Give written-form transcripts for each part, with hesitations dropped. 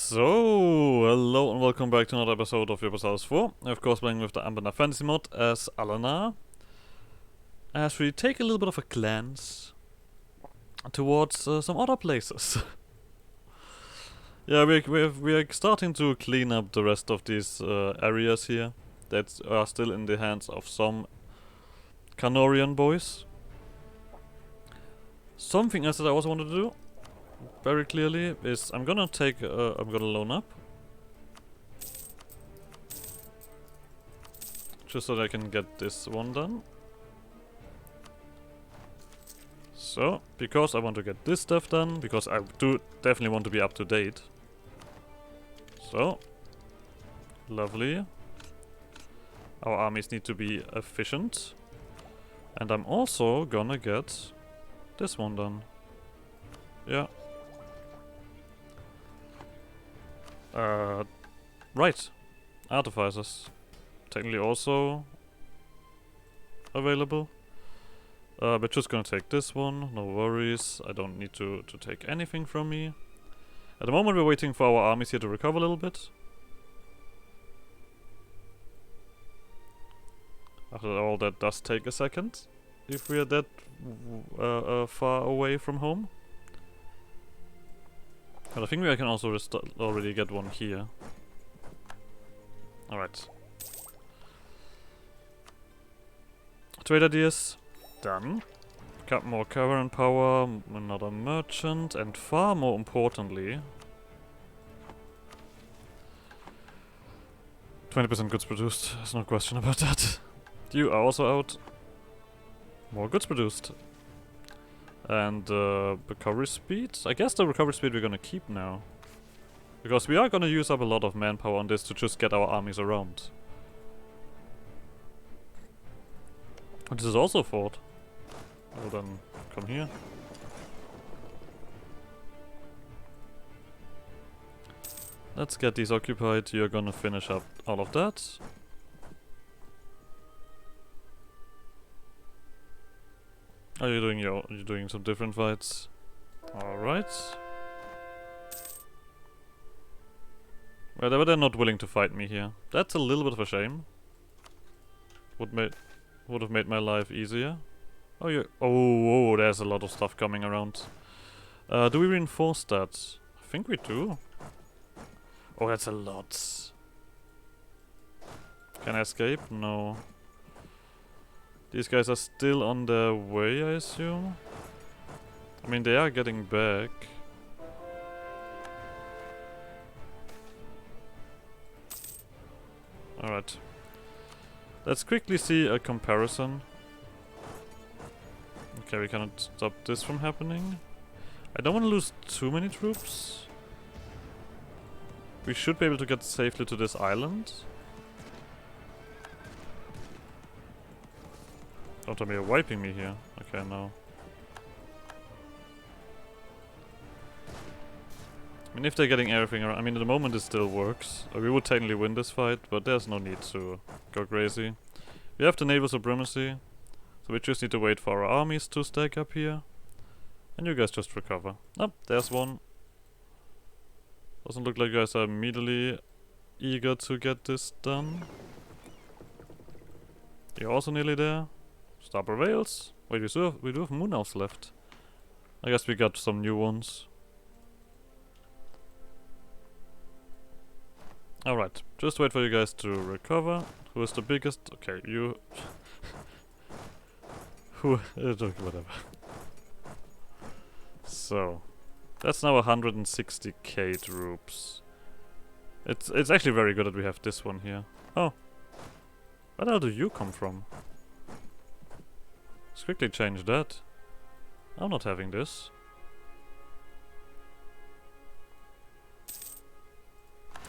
So, hello and welcome back to another episode of EU4. Of course, playing with the Anbennar fantasy mod as Aelnar. As we take a little bit of a glance towards some other places. Yeah, we're starting to clean up the rest of these areas here that are still in the hands of some Canorian boys. Something else that I also wanted to do very clearly is I'm gonna loan up. Just so that I can get this one done. So, because I want to get this stuff done, because I do definitely want to be up to date. So, lovely. Our armies need to be efficient. And I'm also gonna get this one done. Yeah. Right. Artificers. Technically also available. We're just gonna take this one, no worries. I don't need to take anything from me. At the moment we're waiting for our armies here to recover a little bit. After all, that does take a second, if we are that far away from home. But I think I can also already get one here. Alright. Trade ideas. Done. Got more caravan power, another merchant, and far more importantly, 20% goods produced. There's no question about that. You are also out. More goods produced. And recovery speed? I guess the recovery speed we're gonna keep now. Because we are gonna use up a lot of manpower on this to just get our armies around. And this is also fort. Well then, come here. Let's get these occupied. You're gonna finish up all of that. Are you doing you're doing some different fights? Alright. Well, they're not willing to fight me here. That's a little bit of a shame. Would have made my life easier. Oh, yeah. Oh, there's a lot of stuff coming around. Do we reinforce that? I think we do. Oh, that's a lot. Can I escape? No. These guys are still on their way, I assume. I mean, they are getting back. Alright. Let's quickly see a comparison. Okay, we cannot stop this from happening. I don't want to lose too many troops. We should be able to get safely to this island. Don't tell me you're wiping me here. Okay, no. I mean, if they're getting everything around... I mean, at the moment it still works. We would technically win this fight, but there's no need to go crazy. We have the naval supremacy, so we just need to wait for our armies to stack up here. And you guys just recover. Oh, there's one. Doesn't look like you guys are immediately eager to get this done. You're also nearly there. Star prevails. Wait, we do have moon elves left. I guess we got some new ones. Alright, just wait for you guys to recover. Who is the biggest? Okay, you... whatever. So, that's now 160k troops. It's actually very good that we have this one here. Oh. Where the hell do you come from? Let's quickly change that. I'm not having this.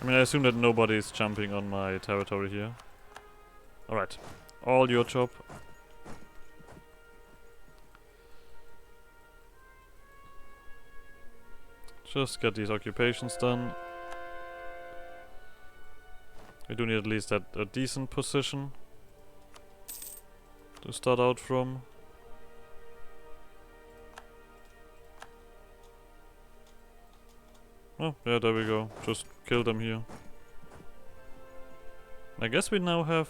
I mean, I assume that nobody is jumping on my territory here. Alright. All your job. Just get these occupations done. We do need at least a decent position to start out from. Oh, yeah, there we go. Just kill them here. I guess we now have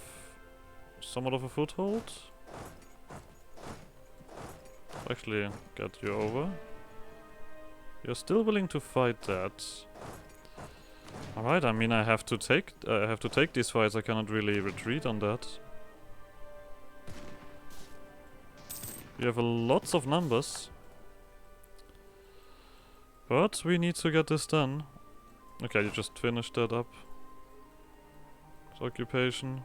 somewhat of a foothold. Actually, get you over. You're still willing to fight that. Alright, I mean I have to take these fights, I cannot really retreat on that. You have lots of numbers. But we need to get this done. Okay, you just finished that up. It's occupation.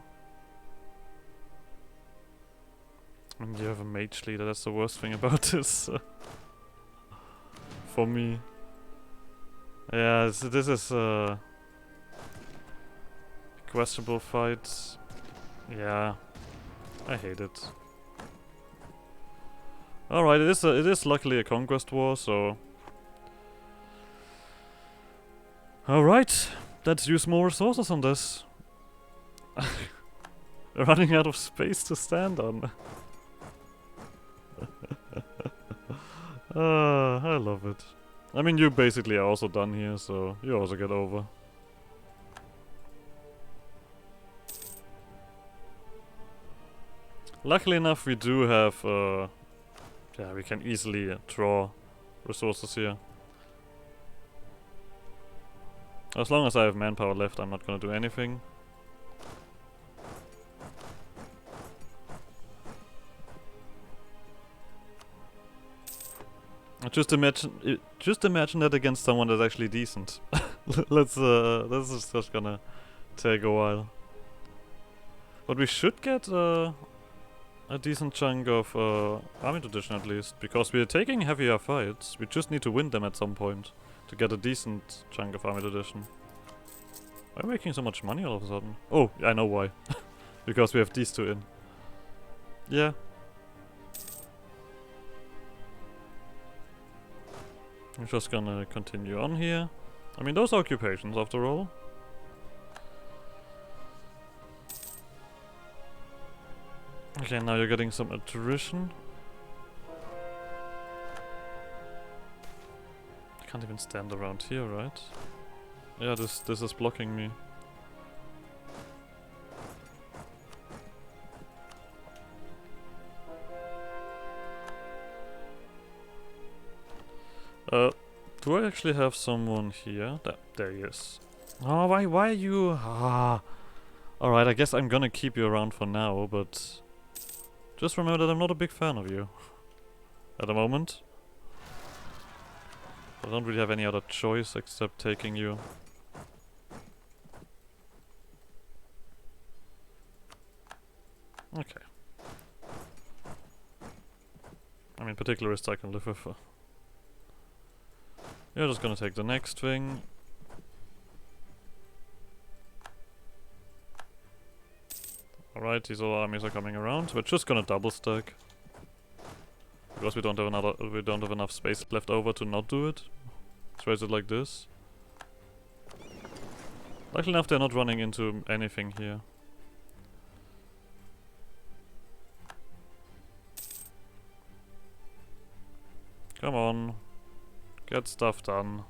And you have a mage leader, that's the worst thing about this. For me. Yeah, this is questionable fight. Yeah, I hate it. Alright, it is luckily a conquest war, so... Alright, let's use more resources on this. Running out of space to stand on. I love it. I mean, you basically are also done here, so you also get over. Luckily enough, we do have, yeah, we can easily draw resources here. As long as I have manpower left, I'm not gonna do anything. Just imagine that against someone that's actually decent. This is just gonna take a while. But we should get a decent chunk of army tradition at least, because we're taking heavier fights. We just need to win them at some point to get a decent chunk of army tradition. Why are we making so much money all of a sudden? Oh, I know why. Because we have these two in. Yeah. I'm just gonna continue on here. I mean, those are occupations after all. Okay, now you're getting some attrition. I can't even stand around here, right? Yeah, this is blocking me. Do I actually have someone here? There he is. Oh, why are you? Alright, I guess I'm gonna keep you around for now, but... Just remember that I'm not a big fan of you. At the moment. I don't really have any other choice except taking you. Okay. I mean, particularists I can live with. You're just gonna take the next thing. Alright, these all armies are coming around. We're just gonna double stack. Because we don't have enough space left over to not do it. Let's raise it like this. Luckily enough, they're not running into anything here. Come on. Get stuff done.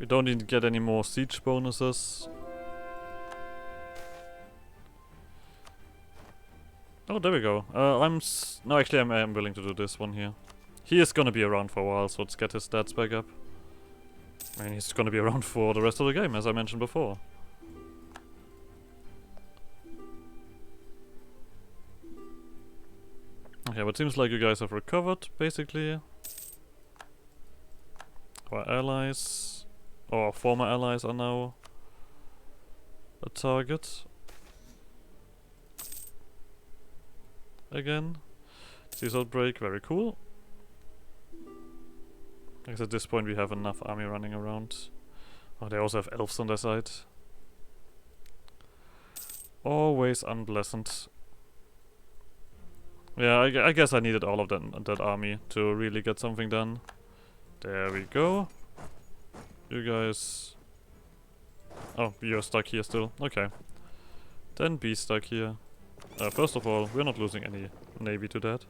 We don't need to get any more siege bonuses. Oh, there we go. No, actually, I'm willing to do this one here. He is gonna be around for a while, so let's get his stats back up. I mean, he's gonna be around for the rest of the game, as I mentioned before. Okay, but it seems like you guys have recovered, basically. Our allies, or our former allies, are now a target. Again. Seas outbreak, very cool. I guess at this point we have enough army running around. Oh, they also have elves on their side. Always unpleasant. Yeah, I guess I needed all of that army to really get something done. There we go. You guys... Oh, you're stuck here still. Okay. Then be stuck here. First of all, we're not losing any navy to that.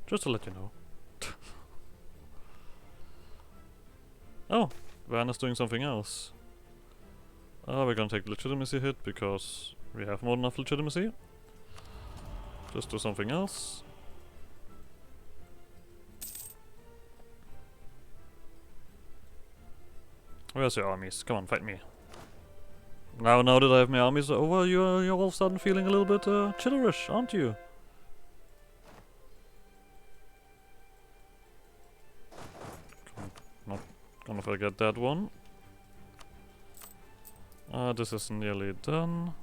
Just to let you know. Oh, Van is doing something else. We're gonna take the legitimacy hit because we have more than enough legitimacy. Just do something else. Where's your armies? Come on, fight me. Now that I have my armies over, you're all of a sudden feeling a little bit chitterish, aren't you? Not gonna forget that one. This is nearly done.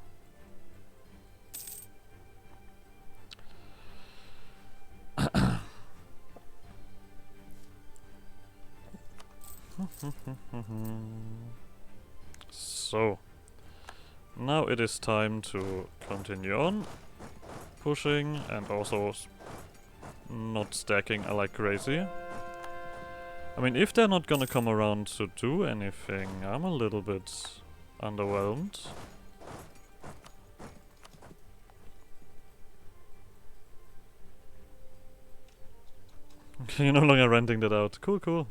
So, now it is time to continue on pushing and also not stacking like crazy. I mean, if they're not gonna come around to do anything, I'm a little bit underwhelmed. You're no longer renting that out. Cool, cool.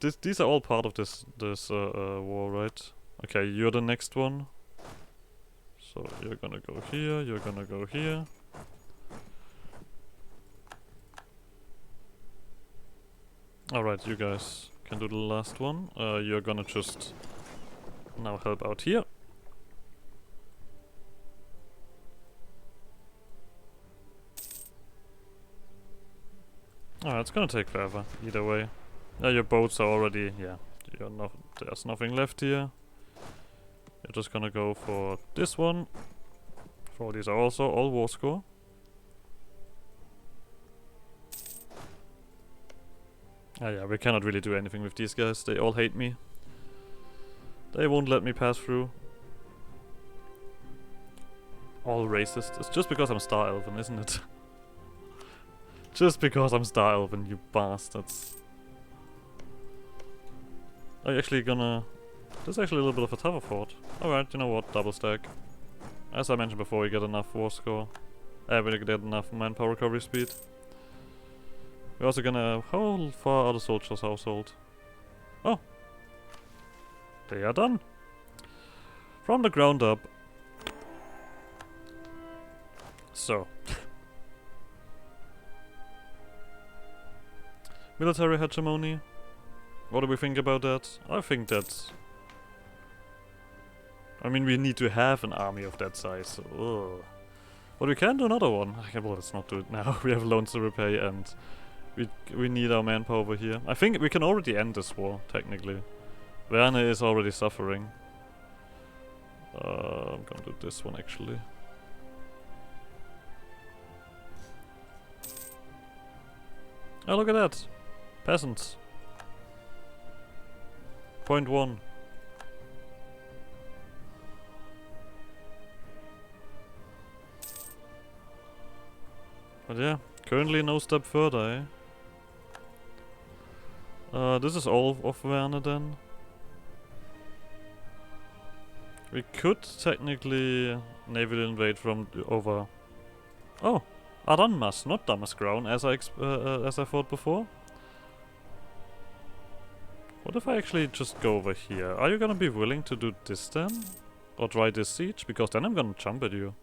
These are all part of this war, right? Okay, you're the next one. So you're gonna go here, you're gonna go here. Alright, you guys can do the last one. You're gonna just now help out here. It's gonna take forever, either way. Your boats are already, there's nothing left here. You're just gonna go for this one. For these are also all war score. Yeah, we cannot really do anything with these guys. They all hate me. They won't let me pass through. All racist. It's just because I'm Star Elven, isn't it? Just because I'm Star Elven, you bastards. Are you actually gonna... This is actually a little bit of a tougher fort. Alright, you know what? Double stack. As I mentioned before, we get enough war score. We get enough manpower recovery speed. We're also gonna... How far are the soldiers' household? Oh! They are done! From the ground up. So. Military hegemony. What do we think about that? I think that... I mean, we need to have an army of that size, so... Ugh. But we can do another one. Well, let's not do it now. We have loans to repay and... We need our manpower over here. I think we can already end this war, technically. Venail is already suffering. I'm gonna do this one, actually. Oh, look at that! Peasants. 0.1. But yeah, currently no step further, eh? This is all of Venail then. We could technically navally invade from over... Oh! Aranmas, not Damask Crown, as I thought before. What if I actually just go over here? Are you gonna be willing to do this then? Or try this siege? Because then I'm gonna jump at you.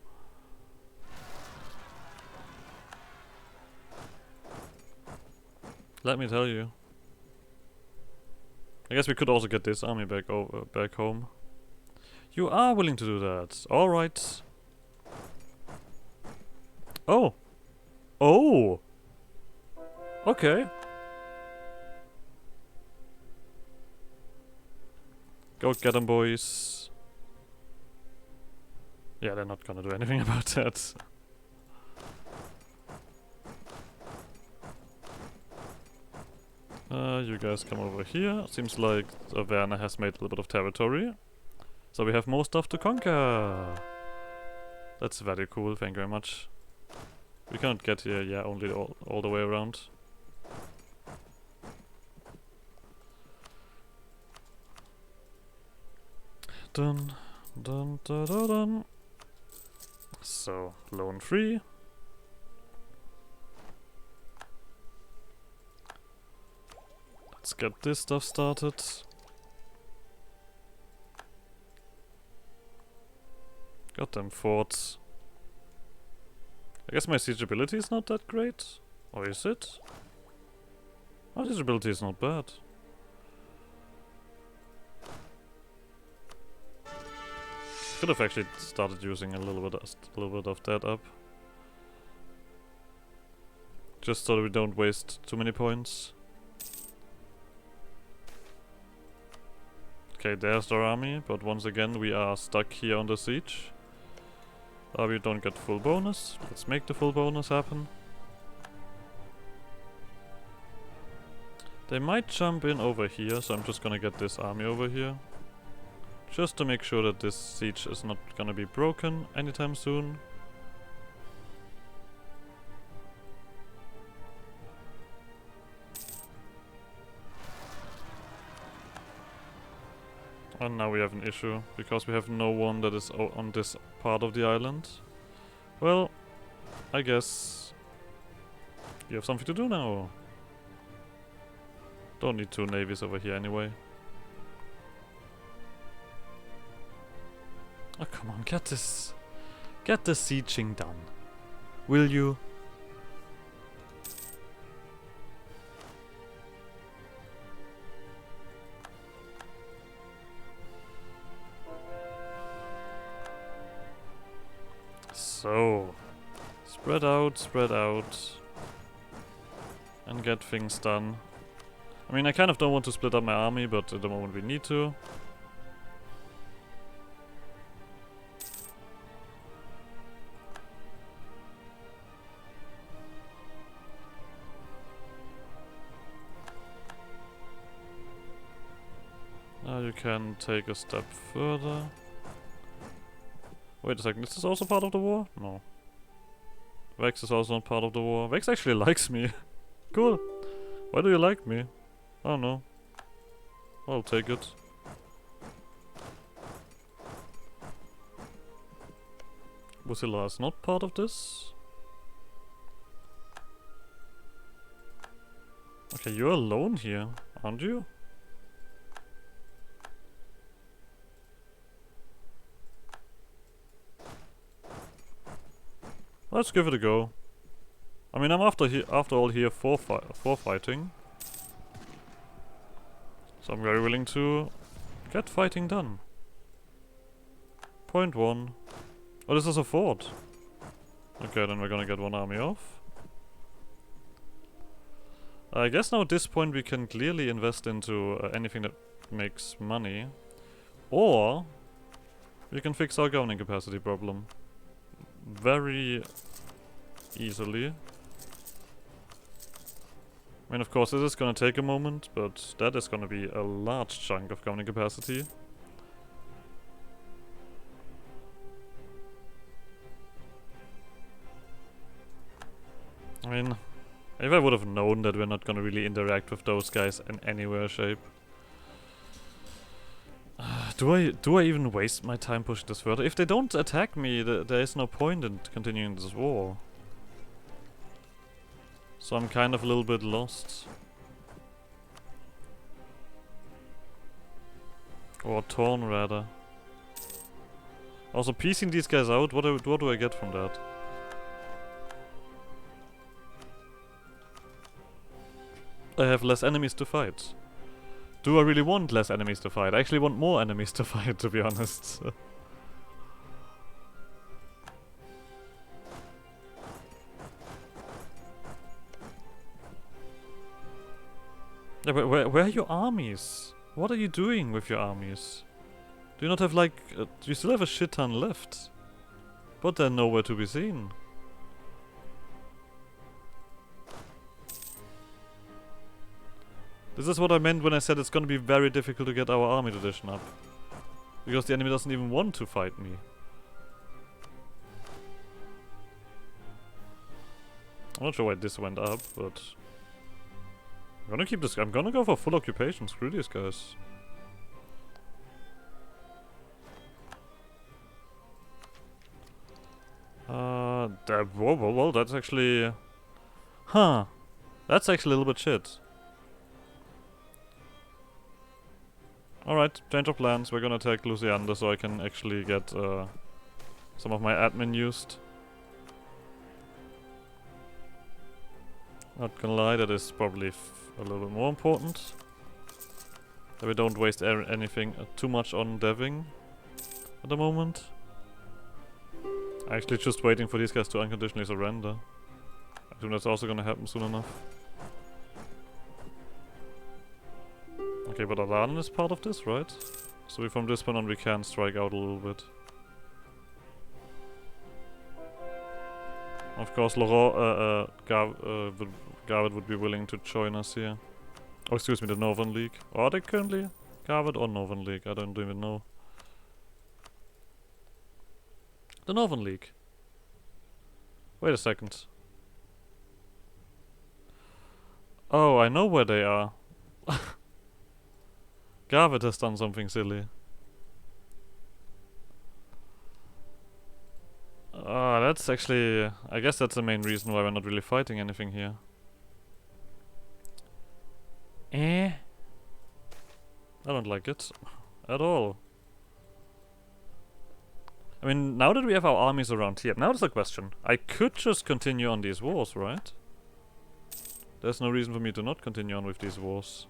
Let me tell you. I guess we could also get this army back home. You are willing to do that. Alright. Oh! Oh! Okay. Go get them, boys. Yeah, they're not gonna do anything about that. You guys come over here. Seems like Aelnar has made a little bit of territory. So we have more stuff to conquer. That's very cool, thank you very much. We cannot get here, yeah, only all the way around. Dun, dun, dun, dun, dun. So, loan 3. Let's get this stuff started. Got them forts. I guess my siege ability is not that great. Or is it? Oh, siege ability is not bad. Could have actually started using a little bit of that up. Just so that we don't waste too many points. Okay, there's their army, but once again we are stuck here on the siege. We don't get full bonus. Let's make the full bonus happen. They might jump in over here, so I'm just gonna get this army over here. Just to make sure that this siege is not gonna be broken anytime soon. And now we have an issue, because we have no one that is on this part of the island. Well, I guess you have something to do now. Don't need 2 navies over here anyway. Oh, come on, get this sieging done. Will you? So, spread out, and get things done. I mean, I kind of don't want to split up my army, but at the moment we need to. Now you can take a step further. Wait a second, is this also part of the war? No. Vex is also not part of the war. Vex actually likes me. Cool. Why do you like me? I don't know. I'll take it. Bosilla is not part of this. Okay, you're alone here, aren't you? Let's give it a go. I mean, I'm after all here for fighting. So I'm very willing to get fighting done. Point 1. Oh, this is a fort. Okay, then we're gonna get 1 army off. I guess now at this point we can clearly invest into anything that makes money. Or we can fix our governing capacity problem very easily. I mean, of course, this is gonna take a moment, but that is gonna be a large chunk of governing capacity. I mean, if I would have known that we're not gonna really interact with those guys in any way or shape. Do I even waste my time pushing this further? If they don't attack me, there is no point in continuing this war. So I'm kind of a little bit lost. Or torn, rather. Also, piecing these guys out, what do I get from that? I have less enemies to fight. Do I really want less enemies to fight? I actually want more enemies to fight, to be honest. Yeah, but where are your armies? What are you doing with your armies? Do you not have like... do you still have a shit ton left? But they're nowhere to be seen. This is what I meant when I said it's gonna be very difficult to get our army tradition up. Because the enemy doesn't even want to fight me. I'm not sure why this went up, but... I'm gonna keep this... I'm gonna go for full occupation, screw these guys. Whoa, that's actually... Huh. That's actually a little bit shit. Alright, change of plans. We're gonna take Luciander so I can actually get some of my admin used. Not gonna lie, that is probably a little bit more important. That we don't waste anything too much on deving at the moment. Actually just waiting for these guys to unconditionally surrender. I think that's also gonna happen soon enough. Okay, but Alan is part of this, right? So from this point on we can strike out a little bit. Of course, Garvett would be willing to join us here. Oh, excuse me, the Northern League. Are they currently Garvett or Northern League? I don't even know. The Northern League. Wait a second. Oh, I know where they are. Garvett has done something silly. That's actually... I guess that's the main reason why we're not really fighting anything here. I don't like it. At all. I mean, now that we have our armies around here, now there's the question. I could just continue on these wars, right? There's no reason for me to not continue on with these wars.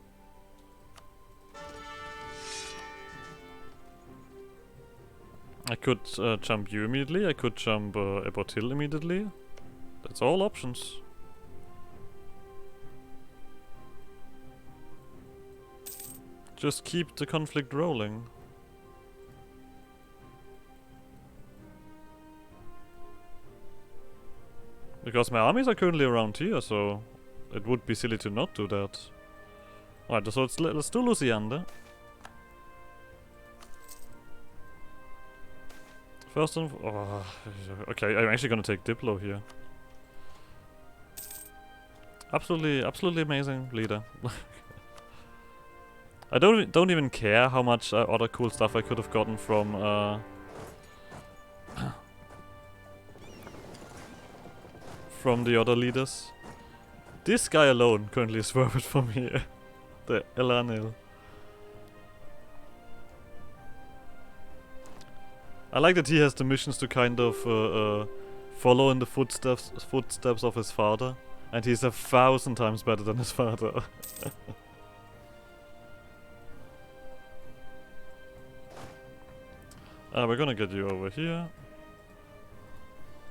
I could jump you immediately, I could jump Ebortil immediately. That's all options. Just keep the conflict rolling. Because my armies are currently around here, so it would be silly to not do that. Alright, so let's do Luciander. First and... Oh, okay, I'm actually gonna take Diplo here. Absolutely amazing leader. I don't even care how much other cool stuff I could have gotten from from the other leaders. This guy alone currently is worth it for me. The Aelnar. I like that he has the missions to kind of follow in the footsteps of his father, and he's 1,000 times better than his father. We're gonna get you over here.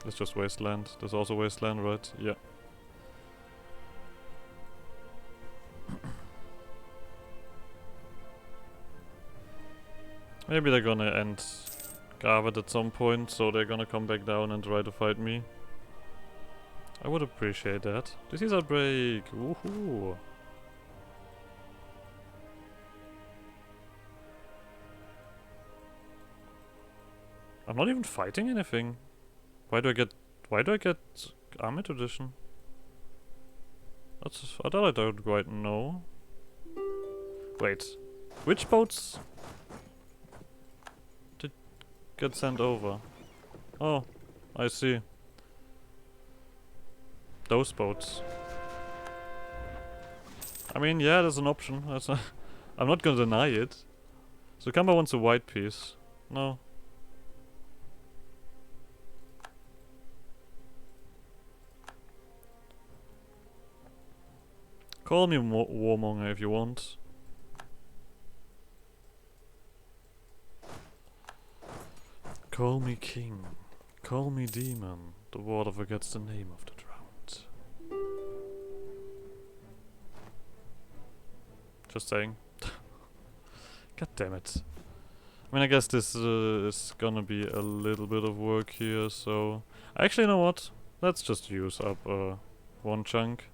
It's just wasteland. There's also wasteland, right? Yeah. Maybe they're gonna end Garvett at some point, so they're gonna come back down and try to fight me. I would appreciate that. This is a break. Woohoo! I'm not even fighting anything. Why do I get army tradition? That's that I don't quite know. Wait, which boats did get sent over? Oh, I see. Those boats. I mean, yeah, there's an option. I'm not gonna deny it. So Kamba wants a white piece. No. Call me warmonger if you want. Call me king. Call me demon. The water forgets the name of the drowned. Just saying. God damn it. I mean, I guess this is gonna be a little bit of work here, so... Actually, you know what? Let's just use up one chunk.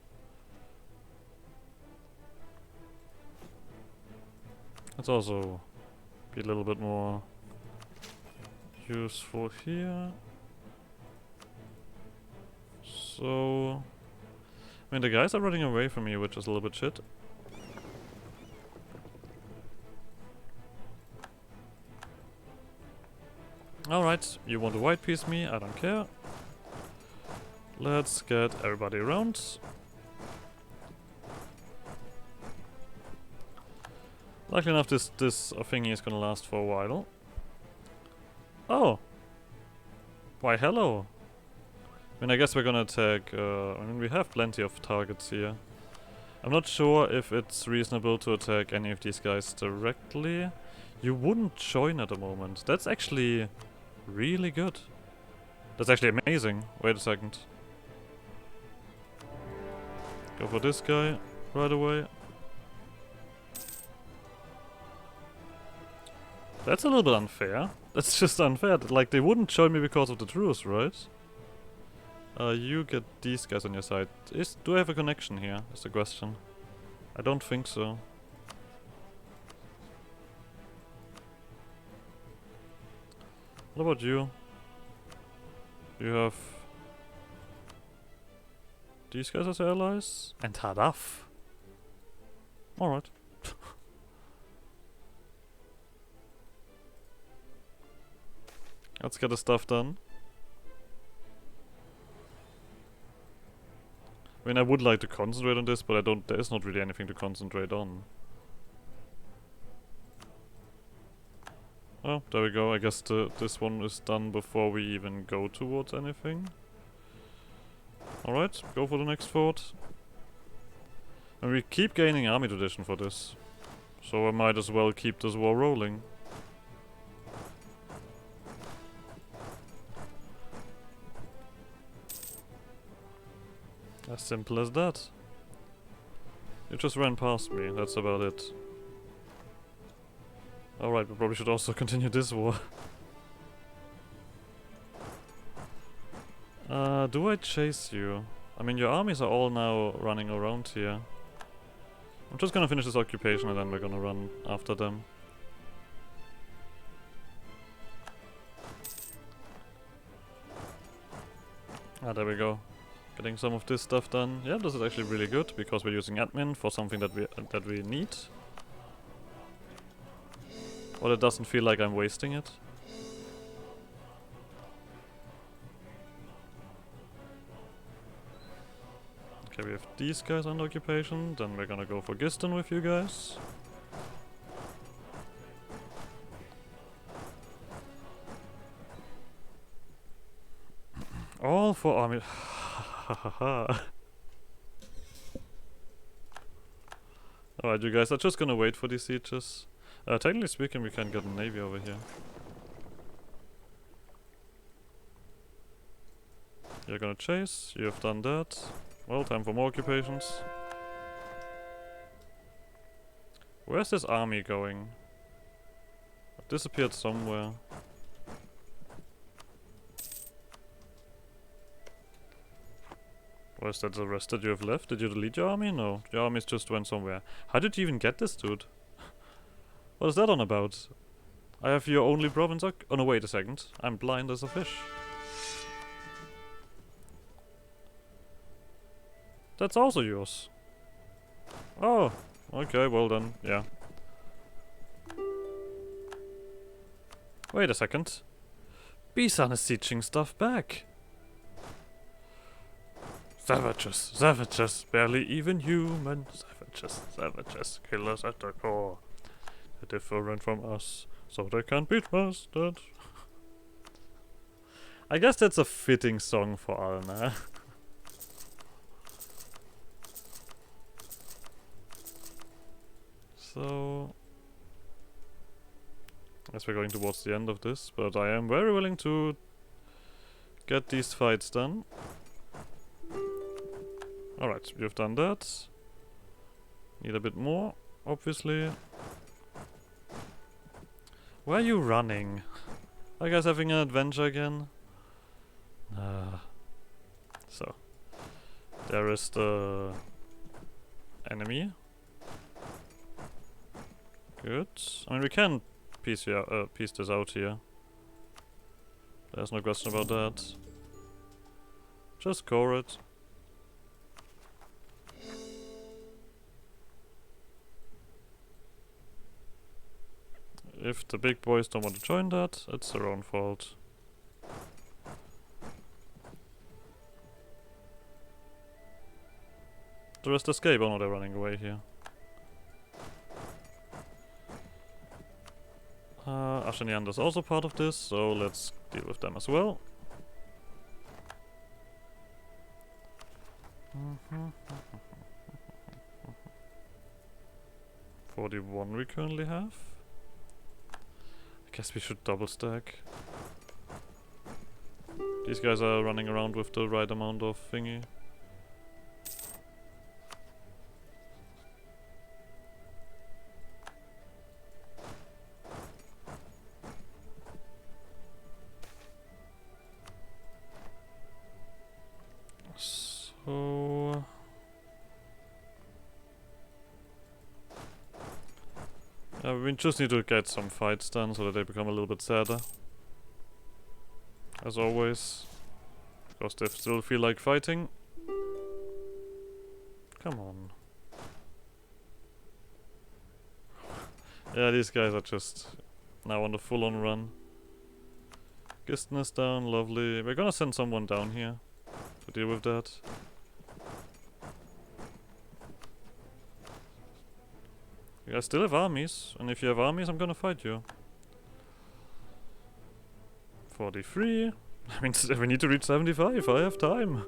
Let's also be a little bit more useful here. So... I mean, the guys are running away from me, which is a little bit shit. Alright, you want to white piece me? I don't care. Let's get everybody around. Likely enough, this thingy is gonna last for a while. Oh! Why, hello! I mean, I guess we're gonna attack, I mean, we have plenty of targets here. I'm not sure if it's reasonable to attack any of these guys directly. You wouldn't join at the moment. That's actually really good. That's actually amazing. Wait a second. Go for this guy right away. That's a little bit unfair. That's just unfair. Like, they wouldn't join me because of the truce, right? You get these guys on your side. Do I have a connection here? Is the question. I don't think so. What about you? You have these guys as allies? And Hadaf. Alright. Let's get the stuff done. I mean, I would like to concentrate on this, but there's not really anything to concentrate on. Oh, there we go. I guess this one is done before we even go towards anything. Alright, go for the next fort. And we keep gaining army tradition for this. So I might as well keep this war rolling. As simple as that. You just ran past me, that's about it. Alright, we probably should also continue this war. Do I chase you? I mean, your armies are all now running around here. I'm just gonna finish this occupation and then we're gonna run after them. Ah, there we go. Getting some of this stuff done. Yeah, this is actually really good because we're using admin for something that we need. But it doesn't feel like I'm wasting it. Okay, we have these guys under occupation. Then we're gonna go for Giston with you guys. All for army. Alright, you guys are just gonna wait for these sieges. Technically speaking, we can get a navy over here. You're gonna chase, you have done that. Well, time for more occupations. Where's this army going? It disappeared somewhere. Or is that the rest that you have left? Did you delete your army? No, your armies just went somewhere. How did you even get this, dude? What is that on about? I have your only province. Oh no, wait a second. I'm blind as a fish. That's also yours. Oh, okay, well then, yeah. Wait a second. Bisan is sieging stuff back. Savages, savages, barely even human. Savages, savages, killers at the core. They're different from us, so they can't be trusted. I guess that's a fitting song for Aelnar. So, I guess we're going towards the end of this, but I am very willing to get these fights done. Alright, you've done that. Need a bit more, obviously. Where are you running? Are you guys having an adventure again? So, there is the enemy. Good. I mean, we can piece this out here. There's no question about that. Just core it. If the big boys don't want to join that, it's their own fault. the rest escape? Oh no, they're running away here. Asheniander is also part of this, so let's deal with them as well. 41 we currently have. I guess we should double stack. These guys are running around with the right amount of thingy. So we just need to get some fights done so that they become a little bit sadder. As always. Because they still feel like fighting. Come on. Yeah, these guys are just now on the full-on run. Giston is down, lovely. We're gonna send someone down here to deal with that. You guys still have armies, and if you have armies, I'm gonna fight you. 43. I mean, we need to reach 75. I have time.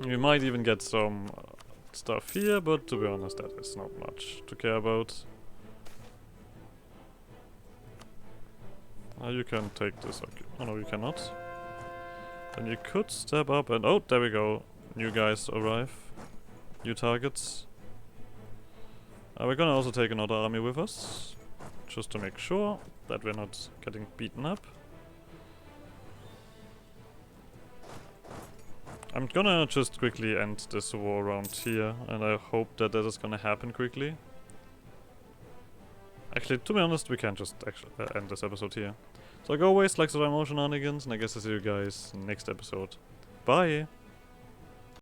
We might even get some stuff here, but to be honest, that is not much to care about. You can take this. Okay. Oh no, you cannot. Then you could step up and... Oh, there we go. New guys arrive. New targets. We're gonna also take another army with us. Just to make sure that we're not getting beaten up. I'm gonna just quickly end this war around here, and I hope that that is gonna happen quickly. Actually, to be honest, we can just actually end this episode here. So like always, like, subscribe, more shenanigans, and I guess I'll see you guys next episode. Bye!